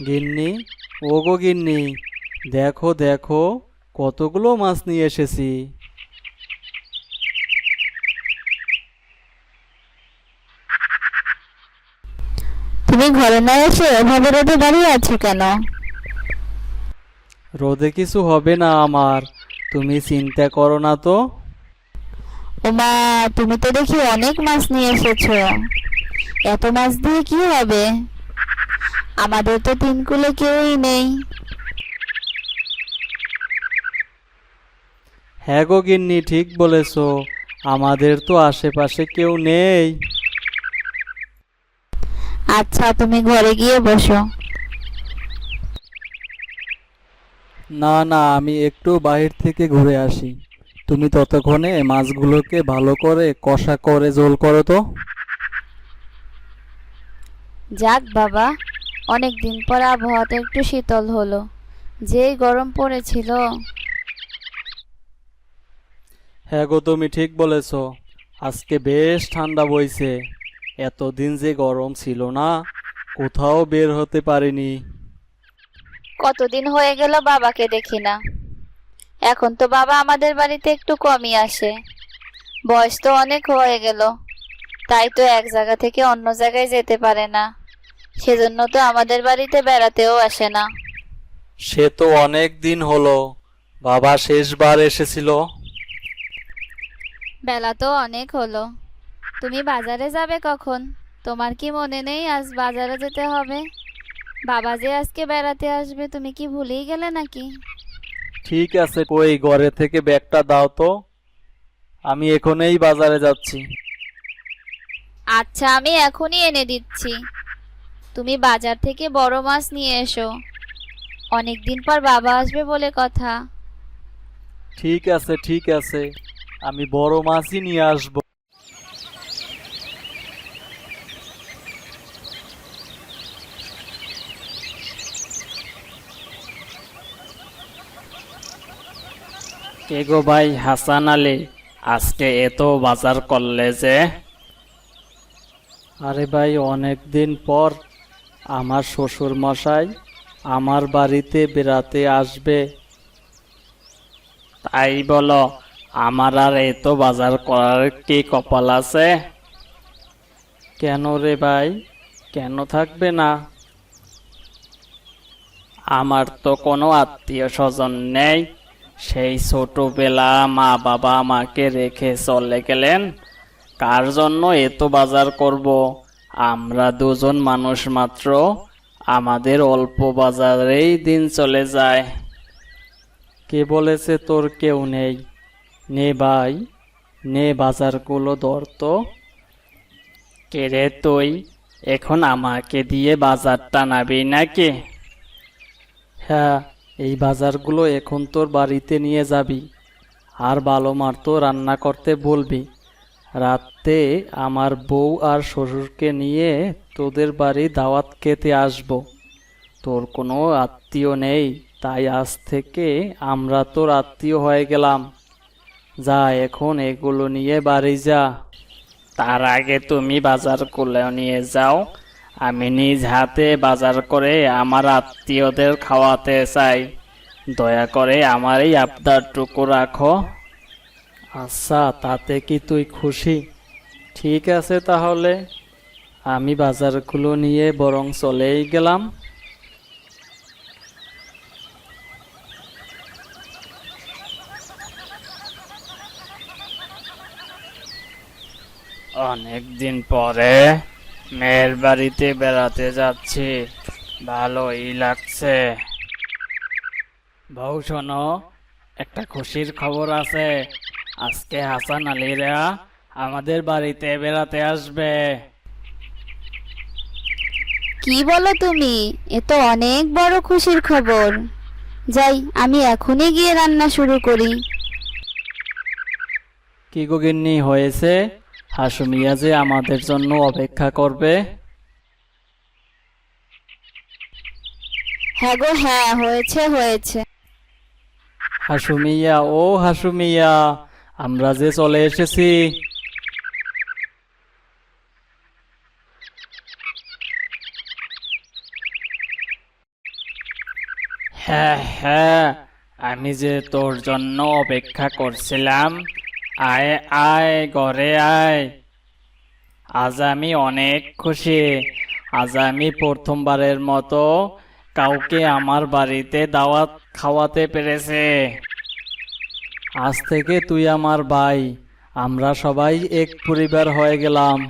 গিন্নি, ও গো গিন্নি, দেখো দেখো, কতগুলো মাছ নিয়ে এসেছি। তুমি ঘরে না এসে এভাবে রোদে দাঁড়িয়ে আছো কেন? রোদে কিছু হবে না আমার, তুমি চিন্তা করো না তো। ওমা, তুমি তো দেখি অনেক মাছ নিয়ে এসেছো। এত মাছ দিয়ে কি হবে? আমাদের তো তিন কুলে কেউই নেই। হ্যাঁ গো গিন্নি, ঠিক বলেছো, আমাদের তো আশেপাশে কেউ নেই। আচ্ছা, তুমি ঘরে গিয়ে বসো। না না, আমি একটু বাহির থেকে ঘুরে আসি। তুমি ততক্ষণে মাছগুলোকে ভালো করে কষা করে ঝোল করো তো। যাক বাবা, অনেক দিন পর আবহাওয়াটা একটু শীতল হলো। যেই গরম পড়েছিল। হ্যাঁ গো, তুমি ঠিক বলেছো, আজকে বেশ ঠান্ডা বইছে। এতদিন যে গরম ছিল না, কোথাও বের হতে পারিনি। কতদিন হয়ে গেল বাবাকে দেখি না। এখন তো বাবা আমাদের বাড়িতে একটু কমই আসে। বয়স তো অনেক হয়ে গেল, তাই তো এক জায়গা থেকে অন্য জায়গায় যেতে পারে না। সেজন্য তো আমাদের বাড়িতে বেড়াতেও আসে না। সে তো অনেক দিন হলো, বাবা শেষবার এসেছিল। বেলা তো অনেক হলো। তুমি বাজারে যাবে কখন? তোমার কি মনে নেই আজ বাজারে যেতে হবে? বাবা যে আজকে বেড়াতে আসবে, তুমি কি ভুলেই গেলে নাকি? ঠিক আছে, কই ঘরে থেকে ব্যাগটা দাও তো, আমি এখনই বাজারে যাচ্ছি। আচ্ছা, আমি এখনই এনে দিচ্ছি। তুমি বাজার থেকে বড় মাছ নিয়ে এসো। অনেক দিন পর বাবা আসবে বলে কথা। ঠিক আছে ঠিক আছে, আমি বড় মাছই নিয়ে আসবো। কে গো ভাই হাসান আলী, আজকে এত বাজার করলে যে? আরে ভাই, অনেক দিন পর আমার শ্বশুর মশাই আমার বাড়িতে বেড়াতে আসবে। তাই বলো, আমার আর এত বাজার করার কি কপাল আছে? কেন রে ভাই, কেন থাকবে না? আমার তো কোনো আত্মীয় স্বজন নেই। সেই ছোটবেলা মা বাবা আমাকে রেখে চলে গেলেন। কার জন্য এত বাজার করব? আমরা দুজন মানুষ মাত্র, আমাদের অল্প বাজারেই দিন চলে যায়। কে বলেছে তোর কেউ নেই? নে ভাই, নে বাজারগুলো ধর তো। কে রে তুই? এখন আমাকে দিয়ে বাজার টানাবি নাকি? হ্যাঁ, এই বাজারগুলো এখন তোর বাড়িতে নিয়ে যাবি, আর ভালো মতো রান্না করতে বলবি। রাতে আমার বউ আর শ্বশুরকে নিয়ে তোদের বাড়ি দাওয়াত খেতে আসবো। তোর কোনো আত্মীয় নেই, তাই আজ থেকে আমরা তোর আত্মীয় হয়ে গেলাম। যা, এখন এগুলো নিয়ে বাড়ি যা। তার আগে তুমি বাজারগুলো নিয়ে যাও। আমি নিজ হাতে বাজার করে আমার আত্মীয়দের খাওয়াতে চাই। দয়া করে আমার এই আবদারটুকু রাখো। আচ্ছা, তাতে কি তুই খুশি? ঠিক আছে তাহলে, আমি বাজারগুলো নিয়ে বরং চলেই গেলাম। অনেক দিন পরে মেয়ের বাড়িতে বেড়াতে যাচ্ছি, ভালোই লাগছে। বউ শোনো, একটা খুশির খবর আছে। আজকে হাসান আলীরা আমাদের বাড়িতে বেড়াতে আসবে। কি বলো তুমি? এ তো অনেক বড় খুশির খবর। যাই, আমি এখনই গিয়ে রান্না শুরু করি। কি গো গিন্নি, হয়েছে? হাসু মিয়া যে আমাদের জন্য অপেক্ষা করবে। হ্যাঁ গো, হ্যাঁ, হয়েছে হয়েছে। হাসু মিয়া, ও হাসু মিয়া, আমরা যে চলে এসেছি। হ্যাঁ হ্যাঁ, আমি যে তোর জন্য অপেক্ষা করছিলাম। আয় আয়, ঘরে আয়। আজ আমি অনেক খুশি। আজ আমি প্রথমবারের মতো কাউকে আমার বাড়িতে দাওয়াত খাওয়াতে পেরেছে। আজ থেকে তুই আমার ভাই, আমরা সবাই এক পরিবার হয়ে গেলাম।